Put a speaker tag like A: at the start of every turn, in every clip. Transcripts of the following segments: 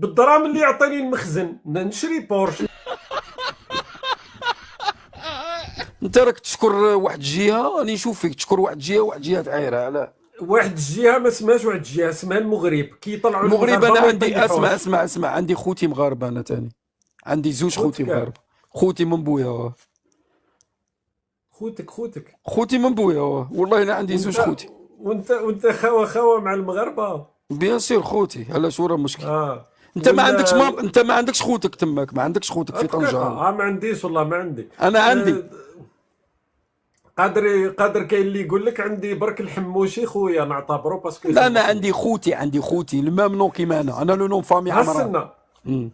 A: بالدراهم اللي يعطيني المخزن نشري بورش.
B: انت راك تشكر واحد الجهه، راني نشوف فيك تشكر واحد الجهه، واحد الجهه تعايره على
A: واحد الجهه ما اسمهاش واحد الجهه، اسمها المغرب، كي يطلعوا
B: المغرب. انا
A: المغاربه ما
B: عندي، اسمع
A: يطيحوش.
B: اسمع اسمع، عندي خوتي مغاربه، انا تاني عندي زوج خوتي
A: خوتك،
B: مغاربه. خوتي من بويا،
A: خوتك.
B: خوتي من بويا، والله انا عندي زوج
A: وانت
B: خوتي.
A: وانت خوا مع المغاربه.
B: بيان سير خوتي، علاش ورا المشكل؟
A: اه
B: انت ما عندكش،
A: ولا
B: ما انت ما عندكش خوتك تماك، ما عندكش خوتك في طنجة.
A: دقيقه، ما عنديش والله ما عندي.
B: انا عندي.
A: آه، قادر كاين اللي يقول لك عندي برك الحموشي خويا نعتبره باسكو
B: لا
A: سي
B: انا
A: مسلم.
B: عندي خوتي المام نو كيما انا لو نون فامي عمران.
A: هسنا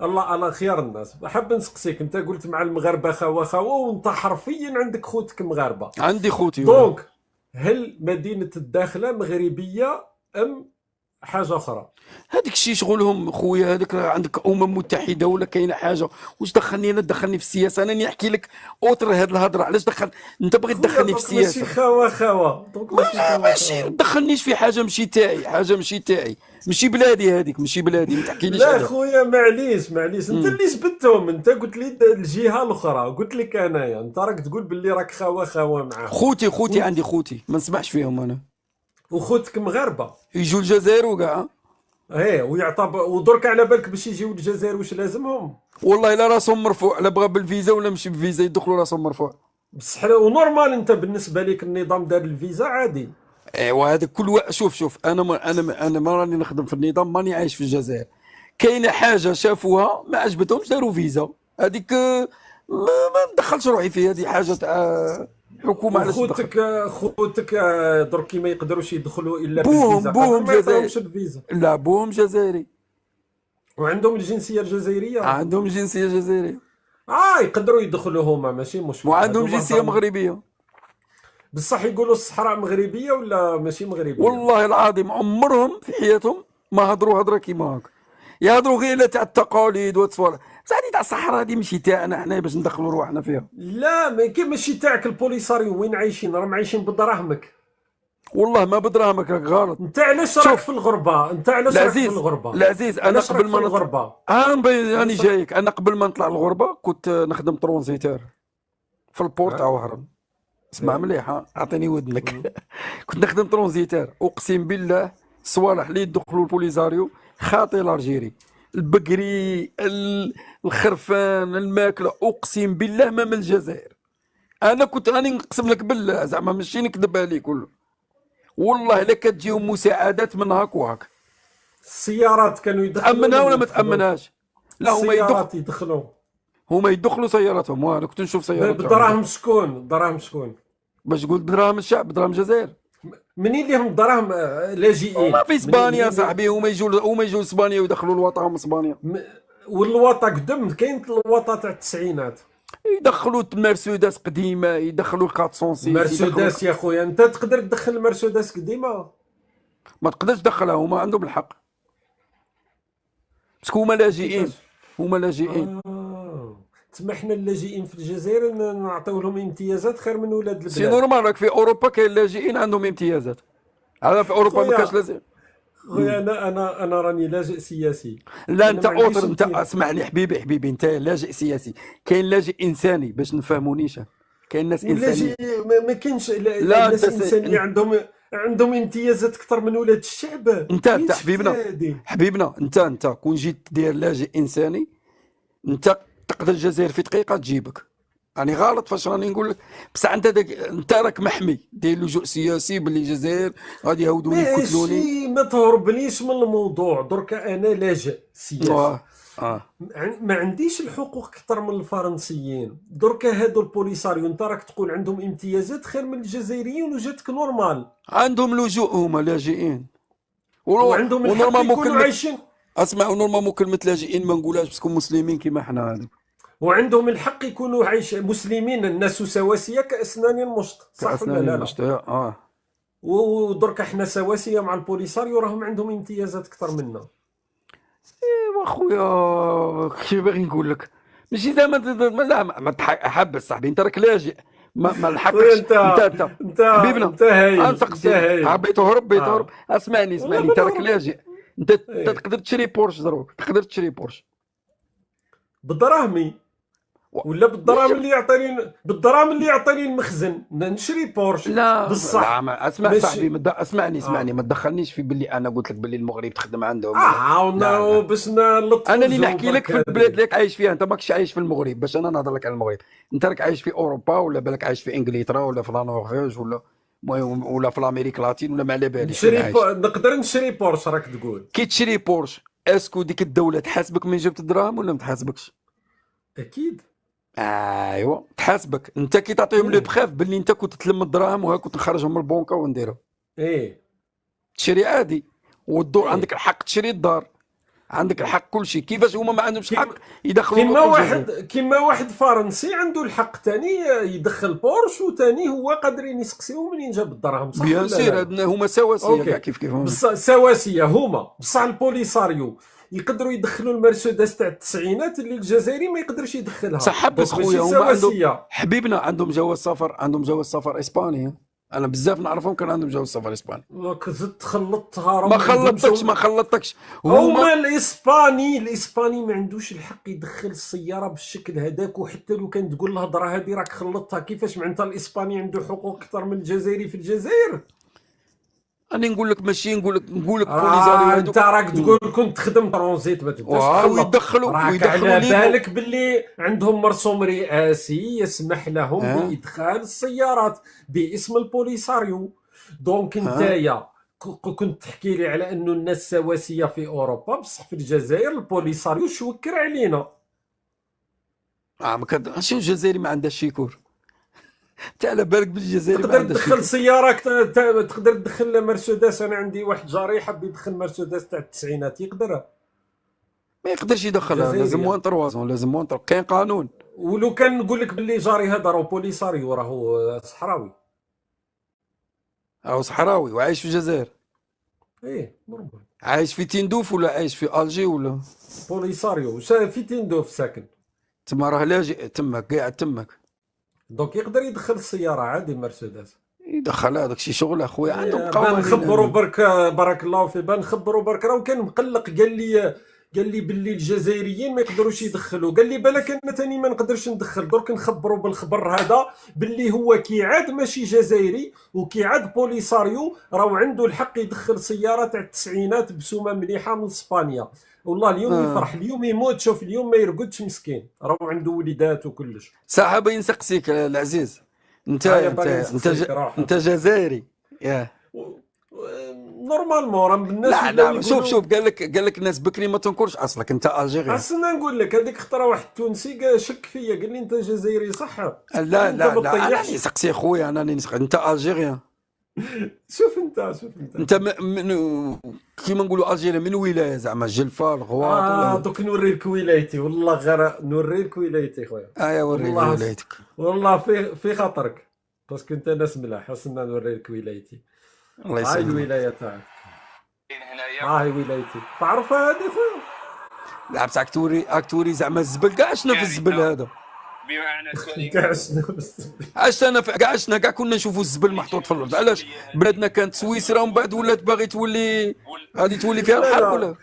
A: الله خيار الناس. حاب نسقسيك، انت قلت مع المغاربه خوا وانت حرفيا عندك خوتك مغاربه.
B: عندي خوتي واه.
A: دونك هل مدينه الداخله مغربيه ام حاجه اخرى؟
B: هذيك الشيء شغلهم خويا، هذاك عندك متحده ولا كاينه حاجه. واش دخلني انا، دخلني في السياسه؟ انا نحكي لك اوتر هاد الهضره، علاش دخل انت بغيت
A: خويا
B: تدخلني في
A: دونك ماشي
B: السياسه؟
A: خوا دونك ماشي
B: ماشي
A: خوا.
B: تدخلنيش في حاجه ماشي تاعي، حاجه ماشي تاعي، ماشي بلادي هذيك، ماشي بلادي، ما تحكيليش
A: لا
B: عليها.
A: خويا معليش انت اللي جبدتهم. انت قلت لي الجهه الاخرى، قلت لك انايا انت راك تقول باللي راك خوا معاهم.
B: خوتي عندي خوتي ما نسمعش فيهم انا.
A: وخوتك مغاربه.
B: يجوا الجزائر وكاع.
A: ايه ويعتبر ودرك على بالك باش يجيو للجزائر واش لازمهم؟
B: والله لا راسهم مرفوع، لا بغا بالفيزا ولا مشي بفيزا يدخلوا راسهم مرفوع.
A: بصح ونورمال انت بالنسبه لك النظام دار الفيزا عادي.
B: ايوا هذا كل شوف انا ما راني نخدم في النظام، ماني عايش في الجزائر. كاينه حاجه شافوها ما عجبتهمش داروا فيزا، هذيك ما ندخلش روحي فيها، هذه حاجه تاع حكومه، علاش تدخل؟
A: خوتك دركي ما يقدروش يدخلوا الا
B: بوهم
A: بالفيزا، قادر
B: بوهم
A: ما
B: جزائري.
A: يعطيهمش الفيزا.
B: لا بوهم جزائري،
A: وعندهم الجنسيه الجزائريه.
B: عندهم جنسيه جزائريه
A: يقدروا يدخلوا هما ماشي مشكل،
B: وعندهم
A: هادو
B: جنسيه
A: مهضر.
B: مغربيه.
A: بصح يقولوا الصحراء مغربيه ولا ماشي مغربيه؟
B: والله العظيم عمرهم في حياتهم ما هضروا هضره كيما هاك، يهضروا غير على تاع التقاليد والتصوير. بصح هذه تاع الصحراء هذه ماشي تاعنا حنا باش ندخلوا روحنا فيها.
A: لا ما كي ماشي تاعك. البوليساريو وين عايشين؟ راهم عايشين بدراهمك.
B: والله ما بدراهمك، راك غلط.
A: انت علاش راك
B: شوف
A: في الغربه؟ انت علاش راك في
B: العزيز،
A: الغربه؟
B: العزيز انا
A: علاش راك
B: قبل
A: في
B: ما نطلع،
A: الغربه؟
B: راني
A: علاش راك؟
B: جايك، انا قبل ما نطلع الغربه كنت نخدم ترونزيتور في البورت تاع
A: اه
B: وهران. اسمع
A: ايه
B: مليح، اعطيني ودنك. كنت نخدم ترونزيتور، اقسم بالله الصوالح اللي يدخلوا البوليزاريو خاطي الارجيري، البقري الخرفان الماكله، اقسم بالله ما من الجزائر. انا كنت راني نقسم لك بالله، زعما ماشي نكذب عليك ولا، والله الا كتجيهم مساعدات من هاك وهاك.
A: السيارات كانوا يدخلوا ولا
B: تامنها
A: ما
B: ولا ما
A: يدخلوش؟
B: تامنهاش؟ لا
A: السيارات يدخلوا
B: هما يدخلوا سياراتهم، وانا كنت نشوف سيارات تاعهم.
A: بدراهم شكون؟ دراهم شكون؟
B: باش تقول بدراهم الشعب، بدراهم الجزائر.
A: منين ليهم دراهم لاجئين؟
B: هما في اسبانيا
A: منين
B: صاحبي، هما يجوا لاسبانيا ويدخلوا الوطن من اسبانيا،
A: م... واللواطه قدم كاين اللواطه تاع التسعينات.
B: يدخلوا مرسيدس قديمه، يدخلوا 406، يدخلوا
A: مرسيدس يا خويا، انت تقدر تدخل مرسيدس قديمه؟
B: ما تقدرش تدخلها، هما عندهم الحق، باسكو هما لاجئين،
A: كيفاش؟
B: هما لاجئين.
A: تما حنا اللاجئين في الجزائر نعطيو لهم امتيازات خير من ولاد
B: سي
A: البلاد.
B: نورمال، راك في اوروبا كاين لاجئين عندهم امتيازات، هذا في اوروبا ما كاش
A: خويا
B: لازم.
A: خويا انا راني لاجئ سياسي.
B: لا
A: انا
B: انت
A: ما عنديش
B: اوتر، انت اسمعني حبيبي انت لاجئ سياسي، كاين لاجئ انساني باش نفهمونيش، كاين ناس انسانيه.
A: واللاجئ ما كاينش
B: لا
A: الناس الانسانيه عندهم امتيازات اكثر من ولاد الشعب.
B: انت
A: شفت
B: حبيبنا،
A: هادي؟
B: انت كون جيت دير لاجئ انساني، انت تقدر الجزائر في دقيقه تجيبك. راني غلط فاش راني نقول لك؟ بصح انت راك محمي دير لجوء سياسي باللي الجزائر غادي يهودوني يقتلوني.
A: ماشي ما تهربنيش من الموضوع. درك انا لاجئ سياسي،
B: اه اه
A: ما عنديش الحقوق اكثر من الفرنسيين. درك هادو البوليساريو انت راك تقول عندهم امتيازات خير من الجزائريين وجاتك نورمال.
B: عندهم لجوء، هما لاجئين
A: وعندهم الحق
B: ونورمالمون
A: يكونوا
B: كلمه،
A: عايشين.
B: اسمع ونورمالمون كلمه لاجئين ما نقولهاش باسكو مسلمين كيما حنا هذا.
A: وعندهم الحق يكونوا مسلمين. الناس سواسية كأسنان المشط، صح ولا
B: كأسنان
A: لا؟
B: المشط اه.
A: ودرك احنا سواسية مع البوليساريو راهم عندهم امتيازات اكثر منا.
B: ايوا خويا كيف باغي نقول لك، ماشي زعما لا ما حبس صاحبي، انت راك لاجئ، ما
A: خويا
B: لحقكش
A: انت
B: انت حبيبنا.
A: انت هايل، انت
B: نسقسيك،
A: هايل.
B: بغيت تهرب
A: اه
B: اسمعني
A: والله ما
B: انت راك
A: نهرب.
B: لاجئ، انت
A: ايه
B: تقدر تشري بورش دروك، تقدر تشري بورش
A: بدراهمي، ولا
B: ماشي.
A: بالدراهم اللي يعطيني المخزن نشري بورش
B: لا
A: بصح.
B: ما اسمع صاحبي،
A: ماشي.
B: اسمعني،
A: اه
B: ما تدخلنيش في باللي انا قلت لك باللي المغرب تخدم عندهم ولا. لا لا،
A: باش نلطفوا
B: انا اللي
A: الجو
B: نحكي لك
A: برك
B: في البلاد
A: هذه.
B: اللي راك عايش فيها، انت ماكش عايش في المغرب باش انا نهضر لك على المغرب. انت راك عايش في اوروبا، ولا بالك عايش في انجلترا، ولا في لا نورفيج، ولا المهم ولا في الامريك اللاتين، ولا ما على باليش وين عايش.
A: نقدر نشري بورش راك تقول.
B: كي تشري بورش، اسكو ديك الدوله تحاسبك من جبت الدراهم ولا ما تحاسبكش؟
A: اكيد.
B: ايوا تحاسبك انت كي تعطيهم لو
A: ايه
B: بخاف باللي انت كنت تلم الدراهم وها كنت نخرجهم من البنكه ونديرهم.
A: ايه
B: تشري عادي، والدور عندك
A: ايه.
B: الحق تشري الدار، عندك الحق كل شيء. كيفاش هما ما عندهمش الحق
A: كيما
B: يدخلوا لوطو الجزائر؟
A: كيما واحد فرنسي عنده الحق تاني يدخل بورش، وتاني هو قادرين يسقسيوه منين جاب الدراهم، صح
B: بيان
A: ولا لا
B: سير،
A: لا؟
B: هما سواسيه كاع
A: اوكي.
B: كيف هما.
A: بصح سواسيه هما، بصح البوليساريو يقدروا يدخلوا المرسيدس تاع التسعينات اللي الجزائري ما يقدرش يدخلها،
B: صح حبس
A: دونك ماشي
B: خويا، هما عندهم
A: سواسيه.
B: حبيبنا، عندهم جواز سفر، عندهم جواز سفر اسباني. انا بزاف نعرفهم كان عندهم جواز سفر اسباني.
A: دوك زدت خلطتها،
B: ما
A: راهم ما عندهمش.
B: خلطتكش ما خلطتكش هما.
A: هما الاسباني ما عندوش الحق يدخل السياره بالشكل هذاك، وحتى لو كان تقول الهضره هذه راك خلطتها، كيفاش معناتها الاسباني عنده حقوق اكثر من الجزائري في الجزائر؟
B: راني نقول لك ماشي، نقول لك بوليزاريو
A: انت
B: هذوك.
A: راك تقول كنت تخدم ترونزيت، ما تبداش تخلط. راك
B: ويدخلوا
A: على
B: ليبرو.
A: بالك باللي عندهم مرسوم رئاسي يسمح لهم
B: ها
A: بادخال السيارات باسم البوليساريو. دونك
B: ها
A: نتايا كنت تحكي لي على انه الناس سواسيه في اوروبا، بصح في الجزائر البوليساريو شوكر علينا.
B: ما كان شنو الجزائري ما عندهاش شيكور؟ انت على بالك بالجزائري ما
A: تقدر
B: عندهاش
A: تدخل
B: شيكور؟
A: سيارة، تقدر تدخل مرسيدس. انا عندي واحد جاري حاب يدخل مرسيدس تاع التسعينات، يقدر.
B: ما يقدرش يدخلها، لازم
A: جزائرية.
B: موان تروازون، لازم موان كاين قانون.
A: ولو كان نقول لك باللي جاري هذا راهو بوليساريو، راهو صحراوي.
B: راهو صحراوي وعايش في الجزائر.
A: ايه نورمال.
B: عايش في تندوف ولا عايش في الجي ولا؟
A: بوليساريو في تندوف ساكن.
B: تما راه لاجئ تماك، قاعد تماك.
A: دونك يقدر يدخل السيارة عادي مرسيدس.
B: يدخل هذاك شي شغل اخويا، عندهم
A: إيه، بان
B: قوانين
A: نخبروا
B: هنا.
A: برك. بارك الله في بان نخبروا برك، راه كان مقلق، قال لي باللي الجزائريين ما يقدروش يدخلوا. قال لي بالك انا تاني ما نقدرش ندخل، درك نخبروا بالخبر هذا باللي هو كي عاد ماشي جزائري، وكي عاد بوليساريو راهو عنده الحق يدخل سياره تاع التسعينات بسومه مليحه من اسبانيا. والله اليوم
B: آه.
A: يفرح، اليوم يموت، شوف اليوم ما يرقدش مسكين، راهو عنده وليدات وكلش.
B: صاحبي نسقسيك العزيز، انت
A: ها يا
B: انت
A: باغي
B: انت
A: نسقسيك روحك.
B: انت جزائري ياه؟
A: نورمالمون راه الناس
B: لا
A: ولاو
B: لا، شوف
A: يقولوا.
B: قال لك الناس بكري ما تنكرش اصلك، انت الجيريان.
A: اصلا نقول لك هذيك خطره واحد تونسي شك فيا، قال لي انت جزائري صح؟
B: لا
A: قال لي انت
B: لا
A: ما
B: لا، انا
A: تطيحش.
B: نسقسي خويا، انا نسقسي، انت الجيريان.
A: شوف انت.
B: انت كيما نقولوا الجيريا من ولايه زعما الجلفه الغواط ولا؟
A: دوك نوريك ولايتي، والله غير نوريك ولايتي خويا.
B: يا وريني
A: والله
B: ولايتك.
A: والله في خاطرك، باسكو انت ناس ملاح، خاصنا نوريك ولايتي.
B: الله
A: هاي
B: يسلمك.
A: الولايه تاعك، هاي ولايتي، تعرفها هذه خويا؟
B: لا بصح اكتوري زعما الزبل، كاع عشنا في الزبل هذا.
A: كاع شنو بس.
B: عشنا كاع عشنا كاع كنا نشوفوا الزبل محطوط في الارض. علاش بلادنا كانت سويسرا ومن بعد ولات باغي تولي، غادي تولي فيها
A: لا
B: الحرب
A: لا،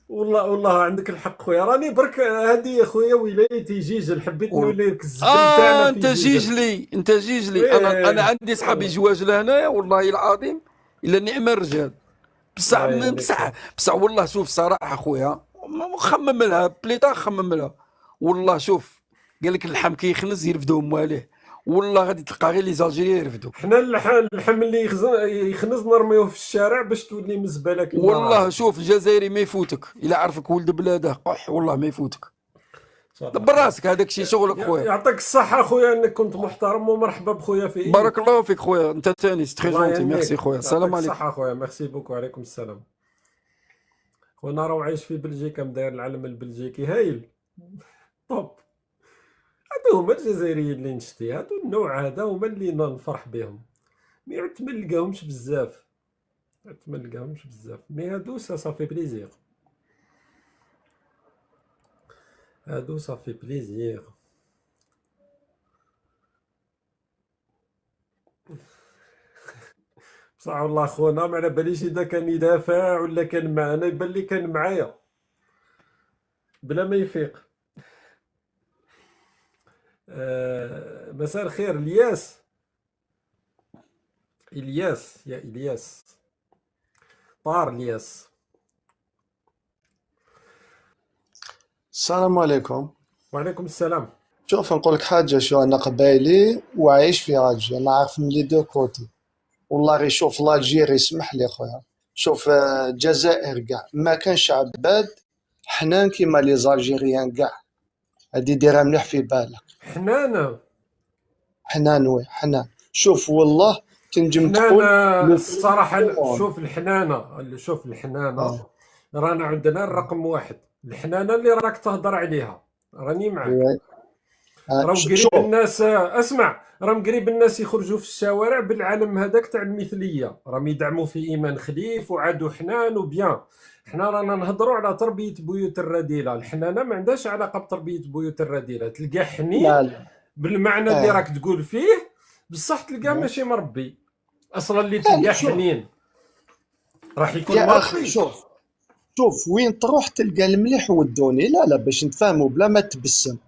B: ولا؟
A: والله عندك الحق خويا، راني برك هذه خويا ولايتي جيجل، حبيت
B: وال-
A: نولي لك الزبل تاعنا في
B: انت
A: جيجل.
B: جيجلي، انت جيجلي. انا
A: ايه
B: عندي صحابي جواج لهنايا والله العظيم الا نعم الرجال. بصح
A: الله يعينك
B: بصح
A: خويا.
B: بصح والله شوف صراحه خويا، خمم لها بليطه، خمم لها. والله شوف، قال لك اللحم كي يخنز يرفدوه مواليه. والله غادي تلقى غير لي زالجيريا يرفدوا.
A: حنا اللحم اللي يخنز نرميوه في الشارع باش تولي مزبله كيما
B: والله
A: راهي.
B: شوف الجزائري ما يفوتك الا عرفك ولد بلاده قح، والله ما يفوتك.
A: صراحة.
B: دبر راسك، هذاك شي شغلك خويا.
A: يعطيك الصحة خويا انك كنت محترم، ومرحبا بخويا في
B: بارك الله فيك خويا، انت تاني تري
A: الله
B: جونتي، ميرسي
A: يهنيك،
B: خويا،
A: يعطيك
B: السلام عليكم.
A: الصحة خويا، ميرسي بوكو، وعليكم السلام. خونا راهو عايش في بلجيكا، مداير العلم البلجيكي هايل. طوب. هادو هما الجزائريين اللي نشتي، هادو النوع هذا هما اللي نفرح بهم. مي عاد ما نلقاهمش بزاف، مي هادو صافي بليزير، هادو صافي بليزير. صح والله خونا، ما على باليش اذا كان يدافع ولا كان معنا، يبان لي كان معايا بلا ما يفيق. مساء الخير الياس. الياس يا الياس، طار الياس.
C: السلام عليكم.
A: وعليكم السلام.
C: شوف نقول لك حاجة، شو أنا قبايلي وعايش في ألجي، أنا عارف من لي دو كوتي. والله غير شوف الألجيري اسمح لي خويا، شوف الجزائر كاع ما كانش عباد حنان كيما لي زالجيريان كاع، هادي ديرها مليح في بالك.
A: حنانة.
C: حنان وي حنان، شوف والله تنجم
A: حنانة.
C: تقول لو
A: الصراحة
C: كون
A: شوف الحنانة، شوف الحنانة.
C: اه
A: رانا عندنا الرقم واحد، الحنانة اللي راك تهضر عليها، راني معاك.
C: وي
A: راهو قريب
C: شوف
A: الناس، اسمع، راهم قريب الناس يخرجوا في الشوارع بالعالم هذاك تاع المثليه، راهم يدعموا في ايمان خليف وعادوا حنان وبيان. حنا رانا نهضروا على تربيه بيوت الرذيله، الحنانه ما عندهاش علاقه بتربيه بيوت الرذيله، تلقاه حنين
C: لا لا
A: بالمعنى اللي
C: اه
A: راك تقول فيه، بصح تلقاه ماشي مربي. اصلا اللي
C: لا
A: تلقاه
C: شوف
A: حنين راح يكون
C: يا أخي،
A: مربي.
C: شوف وين تروح تلقى المليح والدوني، لا لا باش نتفاهموا بلا ما تبسم.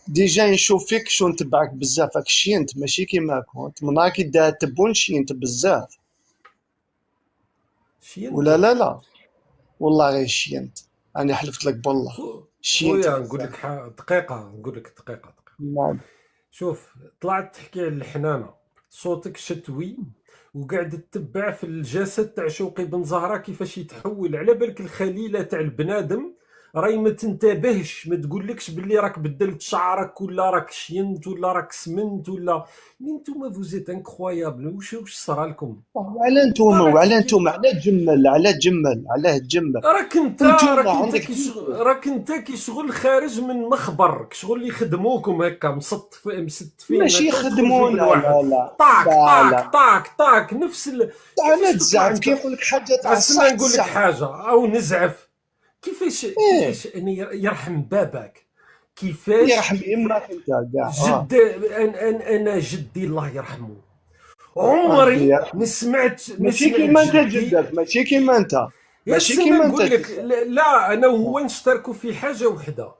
C: ديجا نشوف فيك شو نتبعك بزاف، راك شينت ماشي كيما كنت من راكي دا تبون شينت بزاف.
A: شينت.
C: ولا لا لا والله غير شينت، انا حلفت لك بالله شينت
A: خويا نقول لك
C: بزاف.
A: دقيقه، نقول لك دقيقه.
C: نعم.
A: شوف، طلعت تحكي على الحنانة، صوتك شتوي، وقاعد تتبع في الجسد تاع شوقي بن زهرة كيفاش يتحول، على بالك الخليلة تاع البنادم راهي ما تنتبهش، ما تقولكش باللي راك بدلت شعرك ولا راك شينت ولا راك سمنت ولا. مي نتوما فوزيت انكرويابل، واش صرا لكم؟
C: وعلى انتوما
A: طالع
C: وعلى
A: تحكي.
C: انتوما على تجمل على تجمل على تجمل.
A: راك انت
C: انتوما
A: راك انت
C: عندك
A: كي
C: فيكو.
A: راك انت كي شغل خارج من مخبر، شغل اللي يخدموكم هكا مستفين
C: ماشي
A: هكا وتخرجوا
C: يخدمونا
A: بالواحد.
C: لا لا
A: طاق
C: لا
A: طاق
C: لا
A: طاق طاق
C: تاع لا
A: كيفاش تطلع
C: تزعف كي
A: انت؟
C: يقول لك حاجه تاع
A: اسمع
C: الصح
A: نقول لك
C: تزعف.
A: حاجه او نزعف. كيفاش
C: ايه
A: كيفاش انا يرحم باباك، كيفاش
C: يرحم يماك انت كاع
A: جد انا جدي الله يرحمه،
C: ربي
A: عمري
C: يرحم.
A: ما
C: ماشي
A: سمعت
C: كيما انت
A: جدي.
C: جدك، ماشي كيما انت،
A: يا
C: ماشي
A: استنى
C: كيما انت
A: نقول لك،
C: جدك.
A: لا انا وهو نشتركوا في حاجه وحده.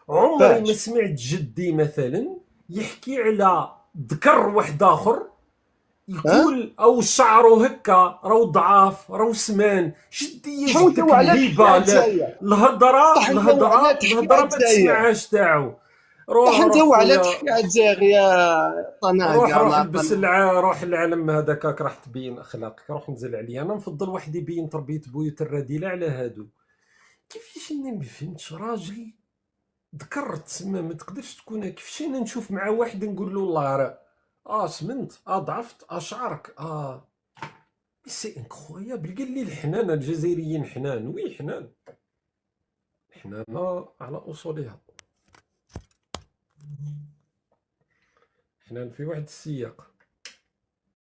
A: عمري ما
C: باش
A: سمعت جدي مثلا يحكي على ذكر واحد اخر
C: ها
A: يقول او شعره هكا راهو ضعاف راهو سمان. جدي يا
C: شحال تو
A: جدك
C: على تحكي على
A: الهيبه،
C: الجزائر،
A: الهضره
C: شحال تو على تحكي على
A: ما
C: الجزائر،
A: تسمعهاش تاعو. روح
C: شحال
A: روح
C: تو على
A: خويا،
C: تحكي على الجزائر يا
A: روح
C: طناقه
A: روح
C: لا
A: البس
C: طناقه.
A: روح العالم هذاك راح تبين اخلاقك، روح نزل عليا. انا نفضل واحد يبين تربيه بيوت الرذيله على هادو. كيفاش انا ما فهمتش راجل ذكرت تسمى ما تقدرش تكون كيفاش انا نشوف مع واحد نقول له الله راه سمنت ضعفت شعرك سي انكرويابل. قال لي الحنانه الجزائريين حنان، وي حنان، حنانه على اصولها، حنان في واحد السياق.